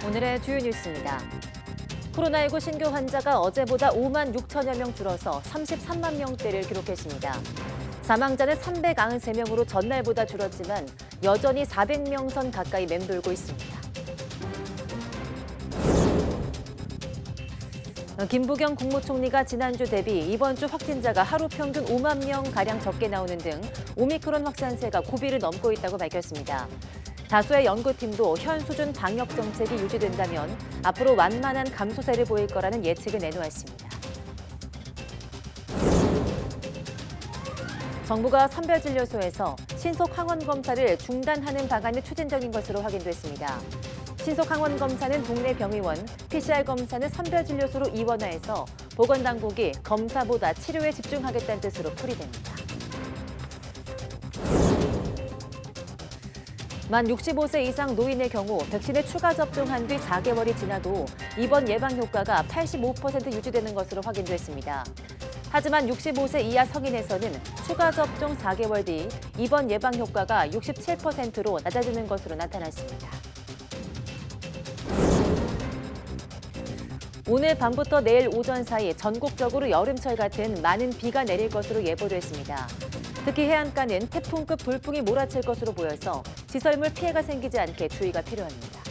오늘의 주요 뉴스입니다. 코로나19 신규 환자가 어제보다 5만 6천여 명 줄어서 33만 명대를 기록했습니다. 사망자는 393명으로 전날보다 줄었지만 여전히 400명 선 가까이 맴돌고 있습니다. 김부겸 국무총리가 지난주 대비 이번 주 확진자가 하루 평균 5만 명가량 적게 나오는 등 오미크론 확산세가 고비를 넘고 있다고 밝혔습니다. 다수의 연구팀도 현 수준 방역 정책이 유지된다면 앞으로 완만한 감소세를 보일 거라는 예측을 내놓았습니다. 정부가 선별진료소에서 신속 항원 검사를 중단하는 방안을 추진 중인 것으로 확인됐습니다. 신속 항원 검사는 동네 병의원, PCR 검사는 선별진료소로 이원화해서 보건당국이 검사보다 치료에 집중하겠다는 뜻으로 풀이됩니다. 만 65세 이상 노인의 경우 백신을 추가 접종한 뒤 4개월이 지나도 입원 예방 효과가 85% 유지되는 것으로 확인됐습니다. 하지만 65세 이하 성인에서는 추가 접종 4개월 뒤 입원 예방 효과가 67%로 낮아지는 것으로 나타났습니다. 오늘 밤부터 내일 오전 사이 전국적으로 여름철 같은 많은 비가 내릴 것으로 예보됐습니다. 특히 해안가는 태풍급 돌풍이 몰아칠 것으로 보여서 시설물 피해가 생기지 않게 주의가 필요합니다.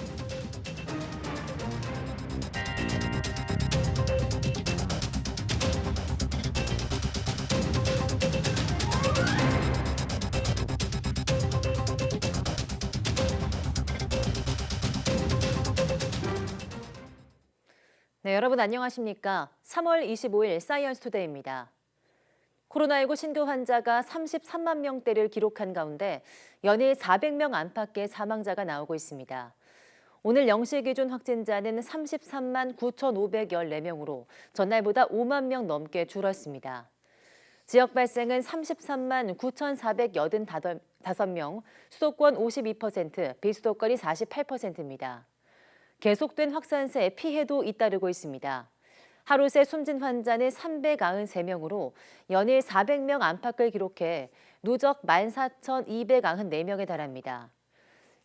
네, 여러분 안녕하십니까? 3월 25일 사이언스 투데이입니다. 코로나19 신규 환자가 33만 명대를 기록한 가운데 연일 400명 안팎의 사망자가 나오고 있습니다. 오늘 0시 기준 확진자는 33만 9,514명으로 전날보다 5만 명 넘게 줄었습니다. 지역 발생은 33만 9,485명, 수도권 52%, 비수도권이 48%입니다. 계속된 확산세에 피해도 잇따르고 있습니다. 하루 새 숨진 환자는 393명으로 연일 400명 안팎을 기록해 누적 14,294명에 달합니다.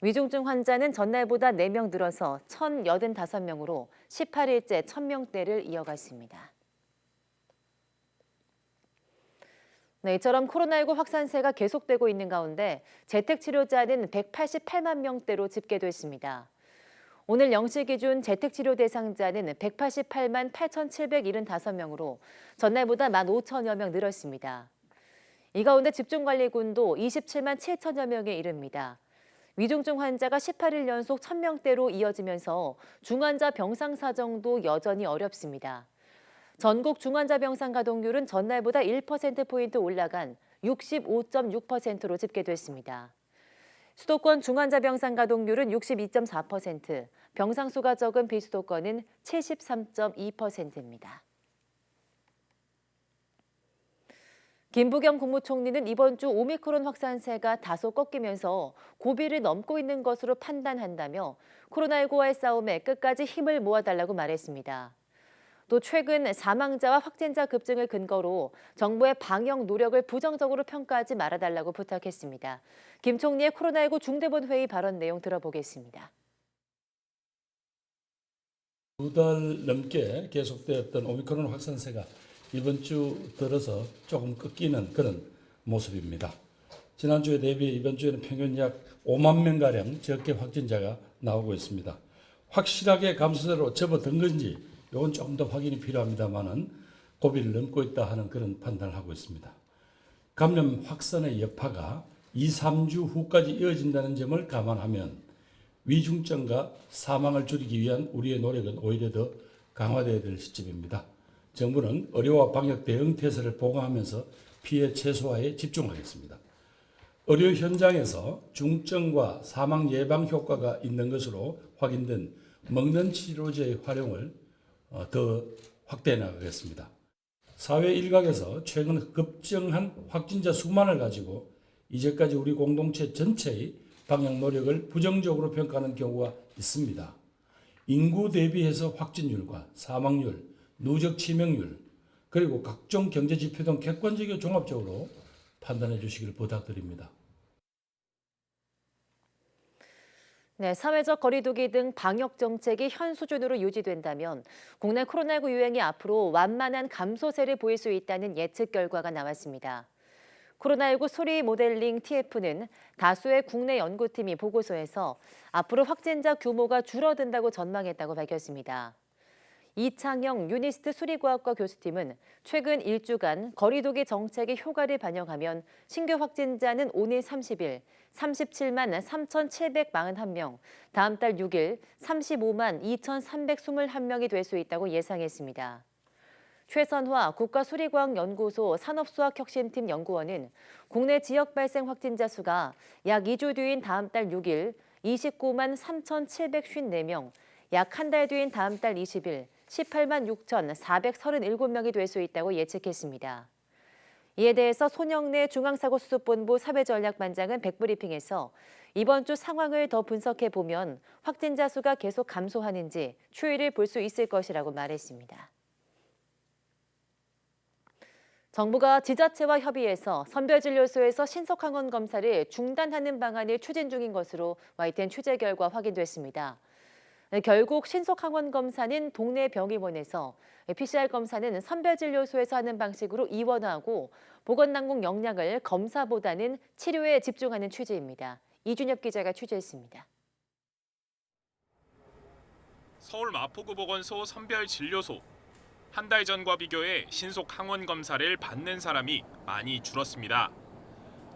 위중증 환자는 전날보다 4명 늘어서 1,085명으로 18일째 1,000명대를 이어갔습니다. 네, 이처럼 코로나19 확산세가 계속되고 있는 가운데 재택치료자는 188만 명대로 집계됐습니다. 오늘 0시 기준 재택치료 대상자는 188만 8,775명으로 전날보다 15,000여 명 늘었습니다. 이 가운데 집중관리군도 27만 7천여 명에 이릅니다. 위중증 환자가 18일 연속 1,000명대로 이어지면서 중환자 병상 사정도 여전히 어렵습니다. 전국 중환자 병상 가동률은 전날보다 1%포인트 올라간 65.6%로 집계됐습니다. 수도권 중환자 병상 가동률은 62.4%, 병상수가 적은 비수도권은 73.2%입니다. 김부겸 국무총리는 이번 주 오미크론 확산세가 다소 꺾이면서 고비를 넘고 있는 것으로 판단한다며 코로나19와의 싸움에 끝까지 힘을 모아달라고 말했습니다. 또 최근 사망자와 확진자 급증을 근거로 정부의 방역 노력을 부정적으로 평가하지 말아달라고 부탁했습니다. 김 총리의 코로나19 중대본회의 발언 내용 들어보겠습니다. 2달 넘게 계속되었던 오미크론 확산세가 이번 주 들어서 조금 꺾이는 그런 모습입니다. 지난주에 대비 이번 주에는 평균 약 5만 명가량 적게 확진자가 나오고 있습니다. 확실하게 감소세로 접어든 건지 이건 조금 더 확인이 필요합니다만은 고비를 넘고 있다 하는 그런 판단을 하고 있습니다. 감염 확산의 여파가 2, 3주 후까지 이어진다는 점을 감안하면 위중증과 사망을 줄이기 위한 우리의 노력은 오히려 더 강화되어야 될 시점입니다. 정부는 의료와 방역 대응 태세를 보강하면서 피해 최소화에 집중하겠습니다. 의료 현장에서 중증과 사망 예방 효과가 있는 것으로 확인된 먹는 치료제의 활용을 더 확대해 나가겠습니다. 사회 일각에서 최근 급증한 확진자 수만을 가지고 이제까지 우리 공동체 전체의 방역 노력을 부정적으로 평가하는 경우가 있습니다. 인구 대비해서 확진율과 사망률, 누적 치명률, 그리고 각종 경제 지표 등 객관적이고 종합적으로 판단해 주시길 부탁드립니다. 네, 사회적 거리두기 등 방역 정책이 현 수준으로 유지된다면 국내 코로나19 유행이 앞으로 완만한 감소세를 보일 수 있다는 예측 결과가 나왔습니다. 코로나19 소리 모델링 TF는 다수의 국내 연구팀이 보고서에서 앞으로 확진자 규모가 줄어든다고 전망했다고 밝혔습니다. 이창영 유니스트 수리과학과 교수팀은 최근 일주간 거리두기 정책의 효과를 반영하면 신규 확진자는 오늘 30일 37만 3,741명, 다음 달 6일 35만 2,321명이 될 수 있다고 예상했습니다. 최선화 국가수리과학연구소 산업수학혁신팀 연구원은 국내 지역 발생 확진자 수가 약 2주 뒤인 다음 달 6일 29만 3,754명, 약 한 달 뒤인 다음 달 20일 18만 6,437명이 될 수 있다고 예측했습니다. 이에 대해서 손영래 중앙사고수습본부 사회전략반장은 백브리핑에서 이번 주 상황을 더 분석해 보면 확진자 수가 계속 감소하는지 추이를 볼 수 있을 것이라고 말했습니다. 정부가 지자체와 협의해서 선별진료소에서 신속항원 검사를 중단하는 방안을 추진 중인 것으로 YTN 취재 결과 확인됐습니다. 결국 신속항원 검사는 동네 병의원에서, PCR 검사는 선별진료소에서 하는 방식으로 이원화하고 보건당국 역량을 검사보다는 치료에 집중하는 취지입니다. 이준엽 기자가 취재했습니다. 서울 마포구보건소 선별진료소. 한 달 전과 비교해 신속 항원 검사를 받는 사람이 많이 줄었습니다.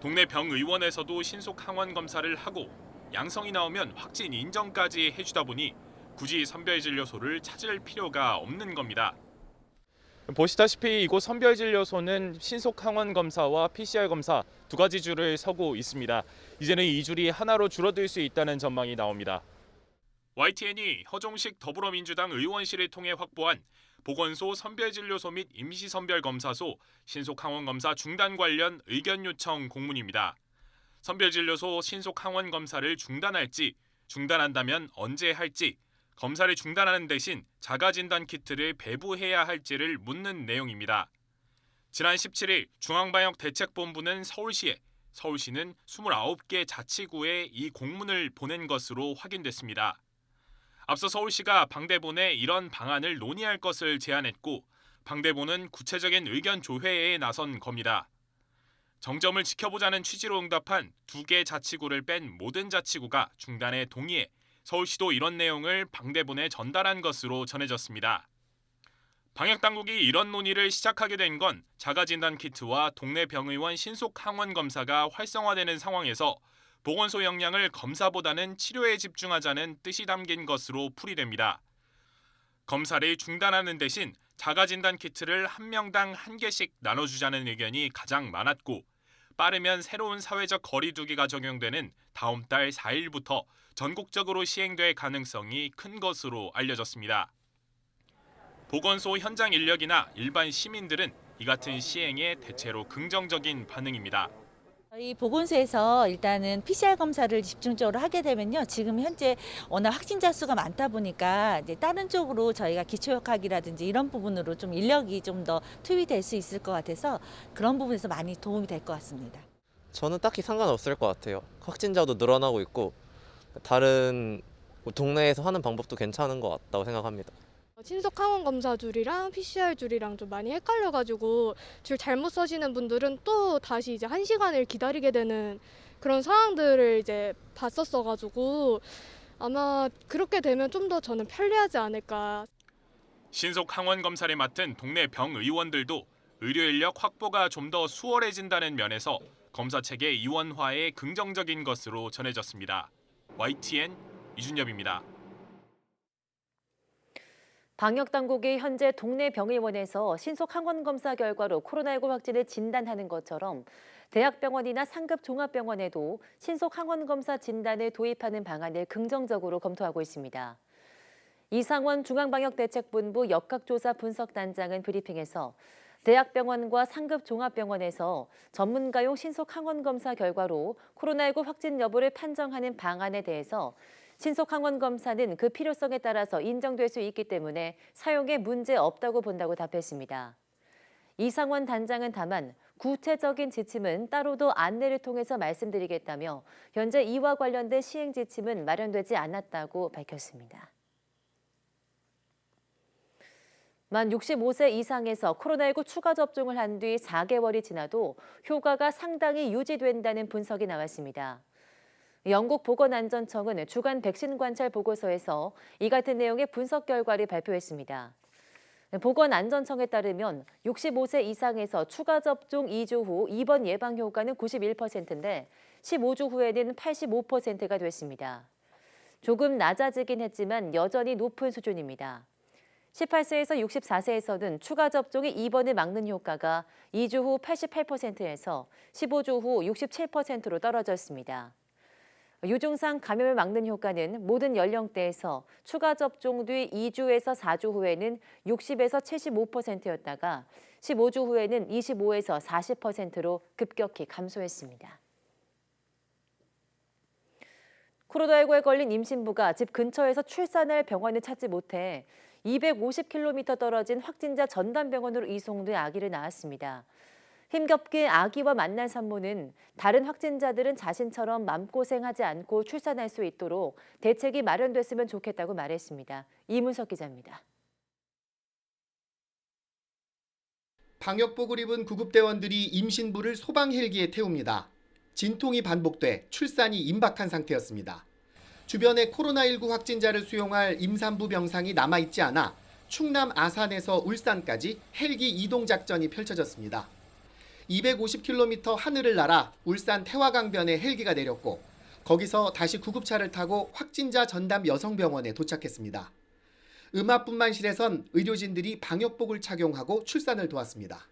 동네 병의원에서도 신속 항원 검사를 하고 양성이 나오면 확진 인정까지 해주다 보니 굳이 선별진료소를 찾을 필요가 없는 겁니다. 보시다시피 이곳 선별진료소는 신속 항원 검사와 PCR 검사 두 가지 줄을 서고 있습니다. 이제는 이 줄이 하나로 줄어들 수 있다는 전망이 나옵니다. YTN이 허종식 더불어민주당 의원실을 통해 확보한 보건소 선별진료소 및 임시선별검사소 신속항원검사 중단 관련 의견 요청 공문입니다. 선별진료소 신속항원검사를 중단할지, 중단한다면 언제 할지, 검사를 중단하는 대신 자가진단키트를 배부해야 할지를 묻는 내용입니다. 지난 17일 중앙방역대책본부는 서울시는 29개 자치구에 이 공문을 보낸 것으로 확인됐습니다. 앞서 서울시가 방대본에 이런 방안을 논의할 것을 제안했고 방대본은 구체적인 의견 조회에 나선 겁니다. 정점을 지켜보자는 취지로 응답한 2개 자치구를 뺀 모든 자치구가 중단에 동의해 서울시도 이런 내용을 방대본에 전달한 것으로 전해졌습니다. 방역당국이 이런 논의를 시작하게 된 건 자가진단키트와 동네 병의원 신속항원검사가 활성화되는 상황에서 보건소 역량을 검사보다는 치료에 집중하자는 뜻이 담긴 것으로 풀이됩니다. 검사를 중단하는 대신 자가진단키트를 한 명당 1개씩 나눠주자는 의견이 가장 많았고 빠르면 새로운 사회적 거리두기가 적용되는 다음 달 4일부터 전국적으로 시행될 가능성이 큰 것으로 알려졌습니다. 보건소 현장 인력이나 일반 시민들은 이 같은 시행에 대체로 긍정적인 반응입니다. 저희 보건소에서 일단은 PCR 검사를 집중적으로 하게 되면요. 지금 현재 워낙 확진자 수가 많다 보니까 이제 다른 쪽으로 저희가 기초역학이라든지 이런 부분으로 좀 인력이 좀 더 투입될 수 있을 것 같아서 그런 부분에서 많이 도움이 될 것 같습니다. 저는 딱히 상관없을 것 같아요. 확진자도 늘어나고 있고 다른 동네에서 하는 방법도 괜찮은 것 같다고 생각합니다. 신속항원 검사 줄이랑 PCR 줄이랑 좀 많이 헷갈려가지고 줄 잘못 서시는 분들은 또 다시 이제 1시간을 기다리게 되는 그런 상황들을 이제 봤었어가지고 아마 그렇게 되면 좀 더 저는 편리하지 않을까. 신속항원 검사를 맡은 동네 병의원들도 의료 인력 확보가 좀 더 수월해진다는 면에서 검사 체계 이원화에 긍정적인 것으로 전해졌습니다. YTN 이준엽입니다. 방역당국이 현재 동네 병의원에서 신속항원검사 결과로 코로나19 확진을 진단하는 것처럼 대학병원이나 상급 종합병원에도 신속항원검사 진단을 도입하는 방안을 긍정적으로 검토하고 있습니다. 이상원 중앙방역대책본부 역학조사 분석단장은 브리핑에서 대학병원과 상급 종합병원에서 전문가용 신속항원검사 결과로 코로나19 확진 여부를 판정하는 방안에 대해서 신속항원검사는 그 필요성에 따라서 인정될 수 있기 때문에 사용에 문제 없다고 본다고 답했습니다. 이상원 단장은 다만 구체적인 지침은 따로도 안내를 통해서 말씀드리겠다며 현재 이와 관련된 시행 지침은 마련되지 않았다고 밝혔습니다. 만 65세 이상에서 코로나19 추가 접종을 한 뒤 4개월이 지나도 효과가 상당히 유지된다는 분석이 나왔습니다. 영국 보건안전청은 주간 백신 관찰 보고서에서 이 같은 내용의 분석 결과를 발표했습니다. 보건안전청에 따르면 65세 이상에서 추가 접종 2주 후 입원 예방 효과는 91%인데 15주 후에는 85%가 됐습니다. 조금 낮아지긴 했지만 여전히 높은 수준입니다. 18세에서 64세에서는 추가 접종이 입원을 막는 효과가 2주 후 88%에서 15주 후 67%로 떨어졌습니다. 유증상 감염을 막는 효과는 모든 연령대에서 추가 접종 뒤 2주에서 4주 후에는 60에서 75%였다가 15주 후에는 25에서 40%로 급격히 감소했습니다. 코로나19에 걸린 임신부가 집 근처에서 출산할 병원을 찾지 못해 250km 떨어진 확진자 전담병원으로 이송돼 아기를 낳았습니다. 힘겹게 아기와 만난 산모는 다른 확진자들은 자신처럼 마음고생하지 않고 출산할 수 있도록 대책이 마련됐으면 좋겠다고 말했습니다. 이문석 기자입니다. 방역복을 입은 구급대원들이 임신부를 소방 헬기에 태웁니다. 진통이 반복돼 출산이 임박한 상태였습니다. 주변에 코로나19 확진자를 수용할 임산부 병상이 남아있지 않아 충남 아산에서 울산까지 헬기 이동 작전이 펼쳐졌습니다. 250km 하늘을 날아 울산 태화강변에 헬기가 내렸고 거기서 다시 구급차를 타고 확진자 전담 여성병원에 도착했습니다. 음압분만실에선 의료진들이 방역복을 착용하고 출산을 도왔습니다.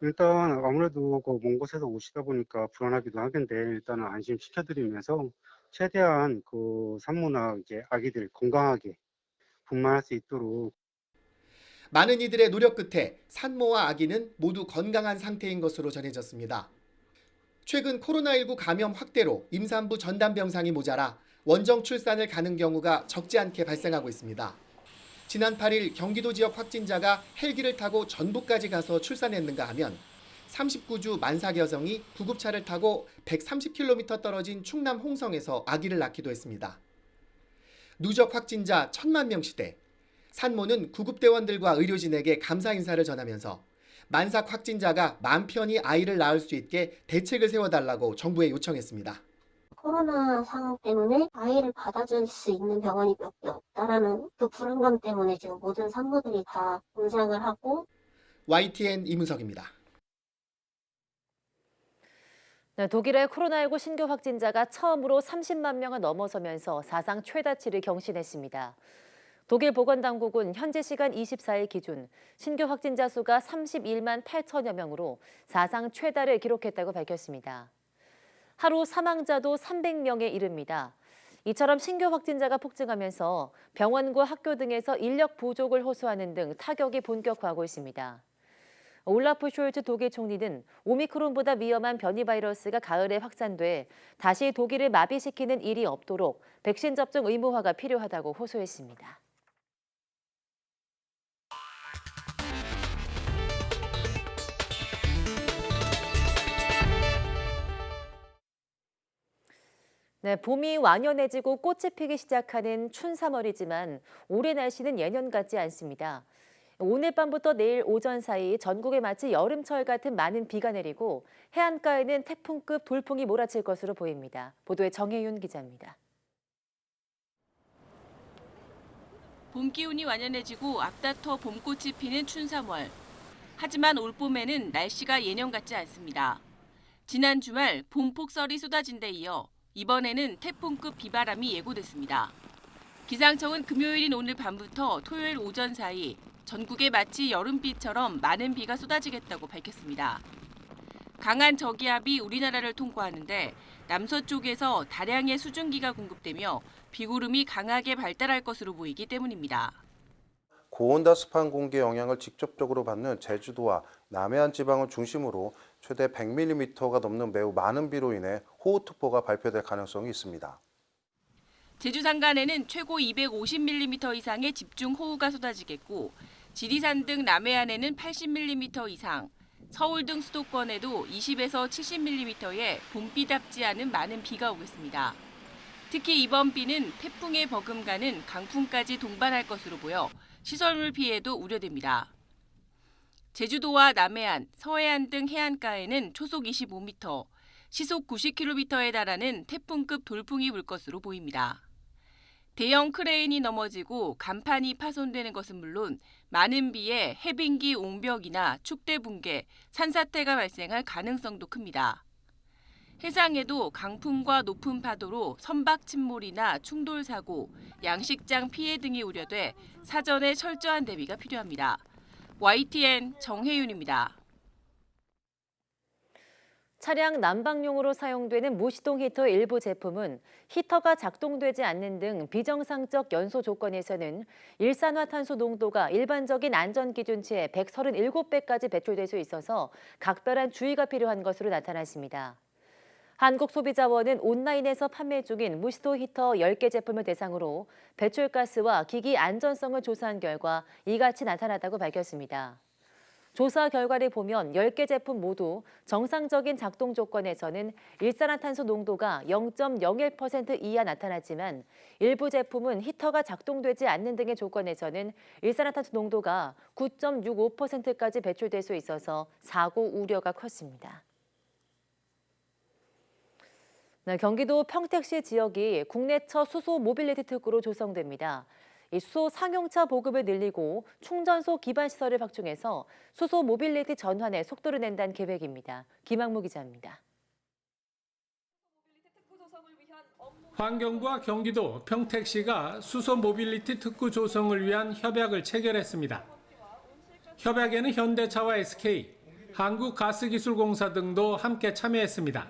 일단 아무래도 먼 곳에서 오시다 보니까 불안하기도 하겠는데 일단은 안심시켜드리면서 최대한 산모나 아기들 건강하게 분만할 수 있도록. 많은 이들의 노력 끝에 산모와 아기는 모두 건강한 상태인 것으로 전해졌습니다. 최근 코로나19 감염 확대로 임산부 전담 병상이 모자라 원정 출산을 가는 경우가 적지 않게 발생하고 있습니다. 지난 8일 경기도 지역 확진자가 헬기를 타고 전북까지 가서 출산했는가 하면 39주 만삭 여성이 구급차를 타고 130km 떨어진 충남 홍성에서 아기를 낳기도 했습니다. 누적 확진자 1000만 명 시대, 산모는 구급대원들과 의료진에게 감사 인사를 전하면서 만삭 확진자가 마음 편히 아이를 낳을 수 있게 대책을 세워달라고 정부에 요청했습니다. 코로나 상황 때문에 아이를 받아줄 수 있는 병원이 몇 개 없다라는 그 불안감 때문에 지금 모든 산모들이 다 공생을 하고. YTN 이문석입니다. 네, 독일의 코로나19 신규 확진자가 처음으로 30만 명을 넘어서면서 사상 최다치를 경신했습니다. 독일 보건당국은 현지 시간 24일 기준 신규 확진자 수가 31만 8천여 명으로 사상 최다를 기록했다고 밝혔습니다. 하루 사망자도 300명에 이릅니다. 이처럼 신규 확진자가 폭증하면서 병원과 학교 등에서 인력 부족을 호소하는 등 타격이 본격화하고 있습니다. 올라프 숄츠 독일 총리는 오미크론보다 위험한 변이 바이러스가 가을에 확산돼 다시 독일을 마비시키는 일이 없도록 백신 접종 의무화가 필요하다고 호소했습니다. 네, 봄이 완연해지고 꽃이 피기 시작하는 춘3월이지만 올해 날씨는 예년 같지 않습니다. 오늘 밤부터 내일 오전 사이 전국에 마치 여름철 같은 많은 비가 내리고 해안가에는 태풍급 돌풍이 몰아칠 것으로 보입니다. 보도에 정혜윤 기자입니다. 봄 기운이 완연해지고 앞다퉈 봄꽃이 피는 춘3월. 하지만 올봄에는 날씨가 예년 같지 않습니다. 지난 주말 봄 폭설이 쏟아진 데 이어 이번에는 태풍급 비바람이 예고됐습니다. 기상청은 금요일인 오늘 밤부터 토요일 오전 사이 전국에 마치 여름비처럼 많은 비가 쏟아지겠다고 밝혔습니다. 강한 저기압이 우리나라를 통과하는데 남서쪽에서 다량의 수증기가 공급되며 비구름이 강하게 발달할 것으로 보이기 때문입니다. 고온다습한 공기의 영향을 직접적으로 받는 제주도와 남해안 지방을 중심으로 최대 100mm가 넘는 매우 많은 비로 인해 호우특보가 발표될 가능성이 있습니다. 제주 산간에는 최고 250mm 이상의 집중호우가 쏟아지겠고 지리산 등 남해안에는 80mm 이상, 서울 등 수도권에도 20에서 70mm의 봄비답지 않은 많은 비가 오겠습니다. 특히 이번 비는 태풍에 버금가는 강풍까지 동반할 것으로 보여 시설물 피해도 우려됩니다. 제주도와 남해안, 서해안 등 해안가에는 초속 25m, 시속 90km에 달하는 태풍급 돌풍이 불 것으로 보입니다. 대형 크레인이 넘어지고 간판이 파손되는 것은 물론 많은 비에 해빙기 옹벽이나 축대 붕괴, 산사태가 발생할 가능성도 큽니다. 해상에도 강풍과 높은 파도로 선박 침몰이나 충돌 사고, 양식장 피해 등이 우려돼 사전에 철저한 대비가 필요합니다. YTN 정혜윤입니다. 차량 난방용으로 사용되는 무시동 히터 일부 제품은 히터가 작동되지 않는 등 비정상적 연소 조건에서는 일산화탄소 농도가 일반적인 안전기준치의 137배까지 배출될 수 있어서 각별한 주의가 필요한 것으로 나타났습니다. 한국소비자원은 온라인에서 판매 중인 무시동 히터 10개 제품을 대상으로 배출가스와 기기 안전성을 조사한 결과 이같이 나타났다고 밝혔습니다. 조사 결과를 보면 10개 제품 모두 정상적인 작동 조건에서는 일산화탄소 농도가 0.01% 이하 나타났지만 일부 제품은 히터가 작동되지 않는 등의 조건에서는 일산화탄소 농도가 9.65%까지 배출될 수 있어서 사고 우려가 컸습니다. 네, 경기도 평택시 지역이 국내 첫 수소 모빌리티 특구로 조성됩니다. 이 수소 상용차 보급을 늘리고 충전소 기반 시설을 확충해서 수소 모빌리티 전환에 속도를 낸다는 계획입니다. 김학무 기자입니다. 환경부와 경기도 평택시가 수소 모빌리티 특구 조성을 위한 협약을 체결했습니다. 협약에는 현대차와 SK, 한국가스기술공사 등도 함께 참여했습니다.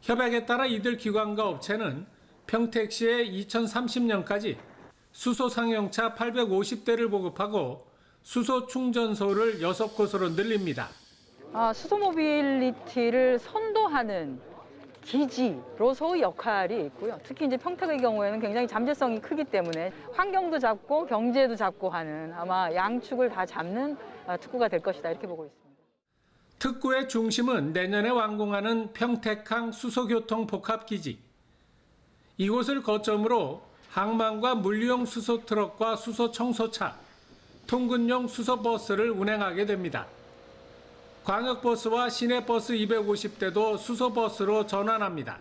협약에 따라 이들 기관과 업체는 평택시에 2030년까지 수소 상용차 850대를 보급하고 수소 충전소를 6곳으로 늘립니다. 수소 모빌리티를 선도하는 기지로서의 역할이 있고요. 특히 이제 평택의 경우에는 굉장히 잠재성이 크기 때문에 환경도 잡고 경제도 잡고 하는 아마 양축을 다 잡는 특구가 될 것이다 이렇게 보고 있습니다. 특구의 중심은 내년에 완공하는 평택항 수소교통 복합기지. 이곳을 거점으로 항만과 물류용 수소 트럭과 수소 청소차, 통근용 수소버스를 운행하게 됩니다. 광역버스와 시내버스 250대도 수소버스로 전환합니다.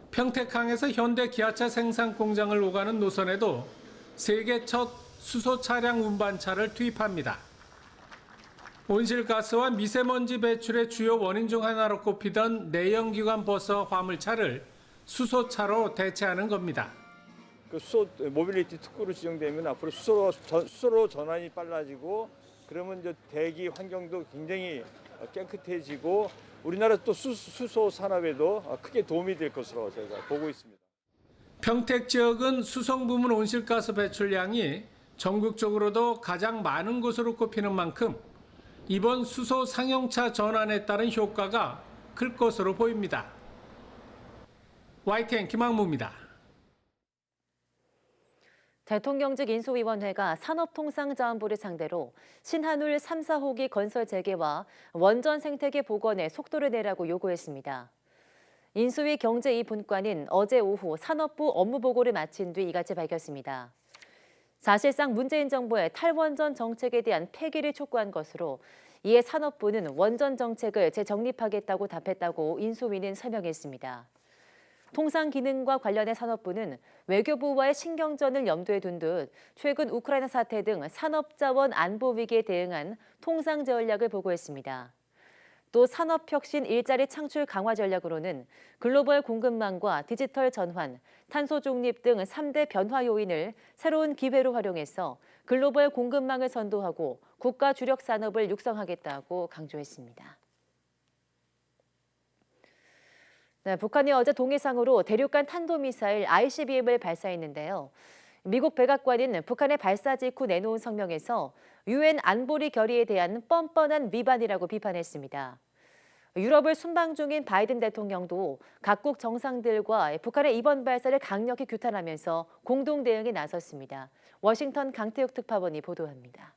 평택항에서 현대 기아차 생산 공장을 오가는 노선에도 세계 첫 수소 차량 운반차를 투입합니다. 온실가스와 미세먼지 배출의 주요 원인 중 하나로 꼽히던 내연기관 버스와 화물차를 수소차로 대체하는 겁니다. 그 수소 모빌리티 특구로 지정되면 앞으로 수소로 전환이 빨라지고 그러면 이제 대기 환경도 굉장히 깨끗해지고 우리나라 또 수소 산업에도 크게 도움이 될 것으로 저희가 보고 있습니다. 평택 지역은 수송 부문 온실가스 배출량이 전국적으로도 가장 많은 곳으로 꼽히는 만큼 이번 수소 상용차 전환에 따른 효과가 클 것으로 보입니다. YTN 김학무입니다. 대통령직 인수위원회가 산업통상자원부를 상대로 신한울 3, 4호기 건설 재개와 원전 생태계 복원에 속도를 내라고 요구했습니다. 인수위 경제 2분과는 어제 오후 산업부 업무보고를 마친 뒤 이같이 밝혔습니다. 사실상 문재인 정부의 탈원전 정책에 대한 폐기를 촉구한 것으로 이에 산업부는 원전 정책을 재정립하겠다고 답했다고 인수위는 설명했습니다. 통상기능과 관련해 산업부는 외교부와의 신경전을 염두에 둔 듯 최근 우크라이나 사태 등 산업자원 안보 위기에 대응한 통상 전략을 보고했습니다. 또 산업혁신 일자리 창출 강화 전략으로는 글로벌 공급망과 디지털 전환, 탄소 중립 등 3대 변화 요인을 새로운 기회로 활용해서 글로벌 공급망을 선도하고 국가 주력 산업을 육성하겠다고 강조했습니다. 네, 북한이 어제 동해상으로 대륙간 탄도미사일 ICBM을 발사했는데요. 미국 백악관은 북한의 발사 직후 내놓은 성명에서 유엔 안보리 결의에 대한 뻔뻔한 위반이라고 비판했습니다. 유럽을 순방 중인 바이든 대통령도 각국 정상들과 북한의 이번 발사를 강력히 규탄하면서 공동 대응에 나섰습니다. 워싱턴 강태욱 특파원이 보도합니다.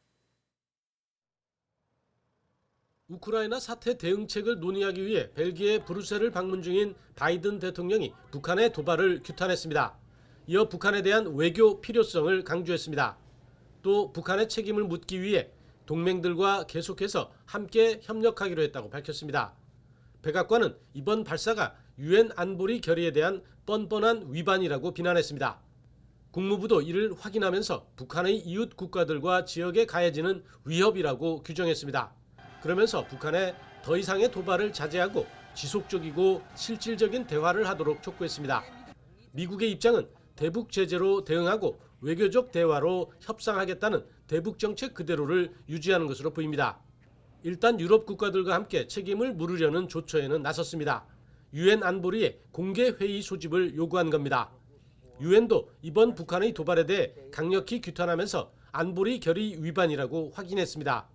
우크라이나 사태 대응책을 논의하기 위해 벨기에 브뤼셀을 방문 중인 바이든 대통령이 북한의 도발을 규탄했습니다. 이어 북한에 대한 외교 필요성을 강조했습니다. 또 북한의 책임을 묻기 위해 동맹들과 계속해서 함께 협력하기로 했다고 밝혔습니다. 백악관은 이번 발사가 유엔 안보리 결의에 대한 뻔뻔한 위반이라고 비난했습니다. 국무부도 이를 확인하면서 북한의 이웃 국가들과 지역에 가해지는 위협이라고 규정했습니다. 그러면서 북한에 더 이상의 도발을 자제하고 지속적이고 실질적인 대화를 하도록 촉구했습니다. 미국의 입장은 대북 제재로 대응하고 외교적 대화로 협상하겠다는 대북 정책 그대로를 유지하는 것으로 보입니다. 일단 유럽 국가들과 함께 책임을 물으려는 조처에는 나섰습니다. 유엔 안보리에 공개 회의 소집을 요구한 겁니다. 유엔도 이번 북한의 도발에 대해 강력히 규탄하면서 안보리 결의 위반이라고 확인했습니다.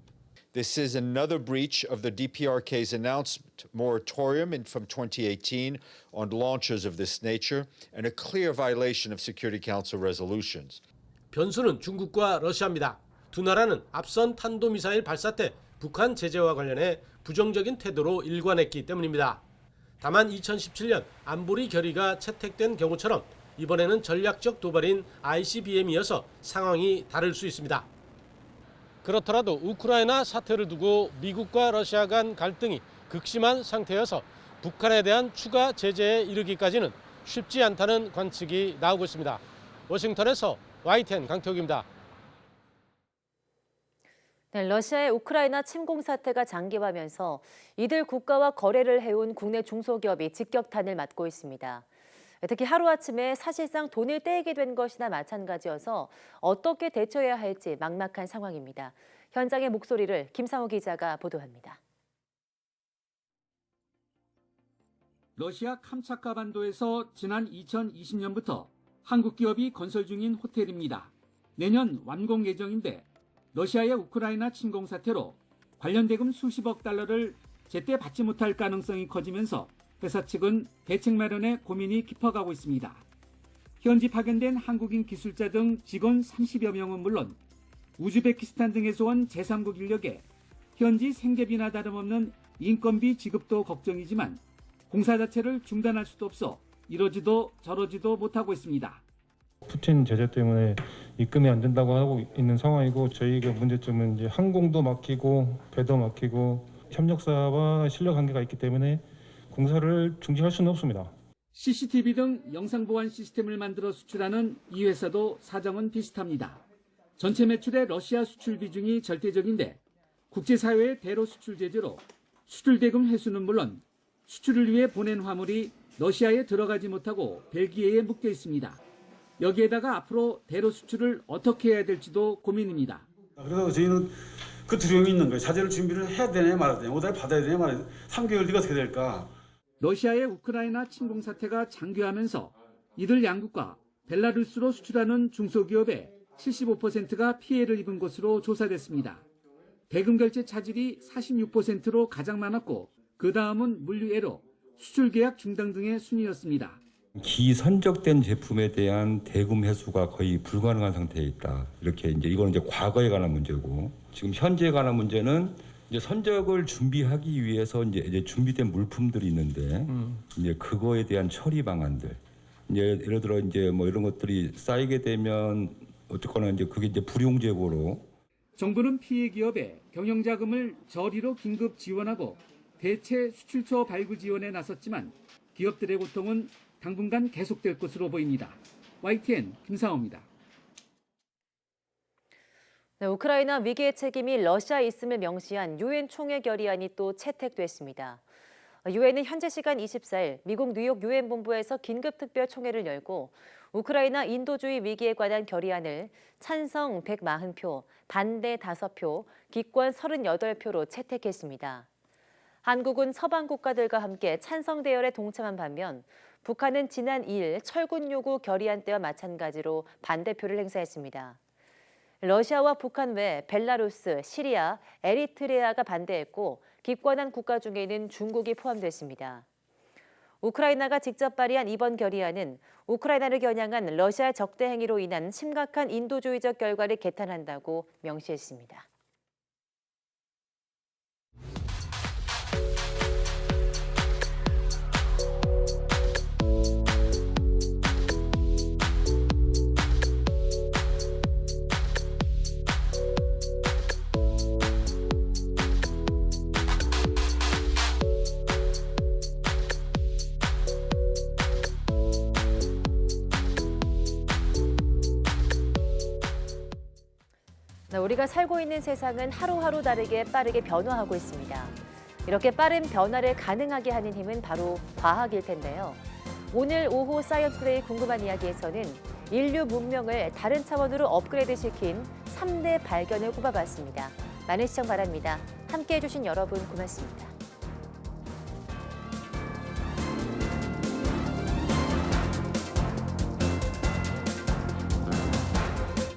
This is another breach of the DPRK's announced moratorium from 2018 on launches of this nature and a clear violation of Security Council resolutions. 변수는 중국과 러시아입니다. 두 나라는 앞선 탄도미사일 발사 때 북한 제재와 관련해 부정적인 태도로 일관했기 때문입니다. 다만 2017년 안보리 결의가 채택된 경우처럼 이번에는 전략적 도발인 ICBM이어서 상황이 다를 수 있습니다. 그렇더라도 우크라이나 사태를 두고 미국과 러시아 간 갈등이 극심한 상태여서 북한에 대한 추가 제재에 이르기까지는 쉽지 않다는 관측이 나오고 있습니다. 워싱턴에서 YTN 강태욱입니다. 네, 러시아의 우크라이나 침공 사태가 장기화하면서 이들 국가와 거래를 해온 국내 중소기업이 직격탄을 맞고 있습니다. 특히 하루아침에 사실상 돈을 떼게 된 것이나 마찬가지여서 어떻게 대처해야 할지 막막한 상황입니다. 현장의 목소리를 김상우 기자가 보도합니다. 러시아 캄차카 반도에서 지난 2020년부터 한국 기업이 건설 중인 호텔입니다. 내년 완공 예정인데 러시아의 우크라이나 침공 사태로 관련 대금 수십억 달러를 제때 받지 못할 가능성이 커지면서 회사 측은 대책 마련에 고민이 깊어가고 있습니다. 현지 파견된 한국인 기술자 등 직원 30여 명은 물론 우즈베키스탄 등에서 온 제3국 인력에 현지 생계비나 다름없는 인건비 지급도 걱정이지만 공사 자체를 중단할 수도 없어 이러지도 저러지도 못하고 있습니다. 푸틴 제재 때문에 입금이 안 된다고 하고 있는 상황이고 저희가 문제점은 이제 항공도 막히고 배도 막히고 협력사와 실력 한계가 있기 때문에 공사를 중지할 수는 없습니다. CCTV 등 영상 보안 시스템을 만들어 수출하는 이 회사도 사정은 비슷합니다. 전체 매출의 러시아 수출 비중이 절대적인데 국제사회의 대로 수출 제재로 수출 대금 회수는 물론 수출을 위해 보낸 화물이 러시아에 들어가지 못하고 벨기에에 묶여 있습니다. 여기에다가 앞으로 대로 수출을 어떻게 해야 될지도 고민입니다. 그래서 저희는 그 두려움이 있는 거예요. 자재를 준비를 해야 되냐 말아야 되냐, 오다를 받아야 되냐 말아야 되냐, 3개월 뒤가 어떻게 될까. 러시아의 우크라이나 침공 사태가 장기화하면서 이들 양국과 벨라루스로 수출하는 중소기업의 75%가 피해를 입은 것으로 조사됐습니다. 대금 결제 차질이 46%로 가장 많았고 그 다음은 물류애로 수출 계약 중단 등의 순이었습니다. 기선적된 제품에 대한 대금 회수가 거의 불가능한 상태에 있다. 이렇게 이거는 과거에 관한 문제고 지금 현재에 관한 문제는 이제 선적을 준비하기 위해서 이제 준비된 물품들이 있는데 이제 그거에 대한 처리 방안들. 이제 예를 들어 뭐 이런 것들이 쌓이게 되면 어쨌거나 그게 불용재고로. 정부는 피해 기업에 경영 자금을 저리로 긴급 지원하고 대체 수출처 발굴 지원에 나섰지만 기업들의 고통은 당분간 계속될 것으로 보입니다. YTN 김상호입니다. 네, 우크라이나 위기의 책임이 러시아에 있음을 명시한 유엔 총회 결의안이 또 채택됐습니다. 유엔은 현재 시간 24일 미국 뉴욕 유엔 본부에서 긴급 특별 총회를 열고 우크라이나 인도주의 위기에 관한 결의안을 찬성 140표, 반대 5표, 기권 38표로 채택했습니다. 한국은 서방 국가들과 함께 찬성 대열에 동참한 반면 북한은 지난 2일 철군 요구 결의안 때와 마찬가지로 반대표를 행사했습니다. 러시아와 북한 외 벨라루스, 시리아, 에리트레아가 반대했고 기권한 국가 중에는 중국이 포함됐습니다. 우크라이나가 직접 발의한 이번 결의안은 우크라이나를 겨냥한 러시아 적대 행위로 인한 심각한 인도주의적 결과를 개탄한다고 명시했습니다. 우리가 살고 있는 세상은 하루하루 다르게 빠르게 변화하고 있습니다. 이렇게 빠른 변화를 가능하게 하는 힘은 바로 과학일 텐데요. 오늘 오후 사이언스데이 궁금한 이야기에서는 인류 문명을 다른 차원으로 업그레이드시킨 3대 발견을 꼽아봤습니다. 많은 시청 바랍니다. 함께해 주신 여러분 고맙습니다.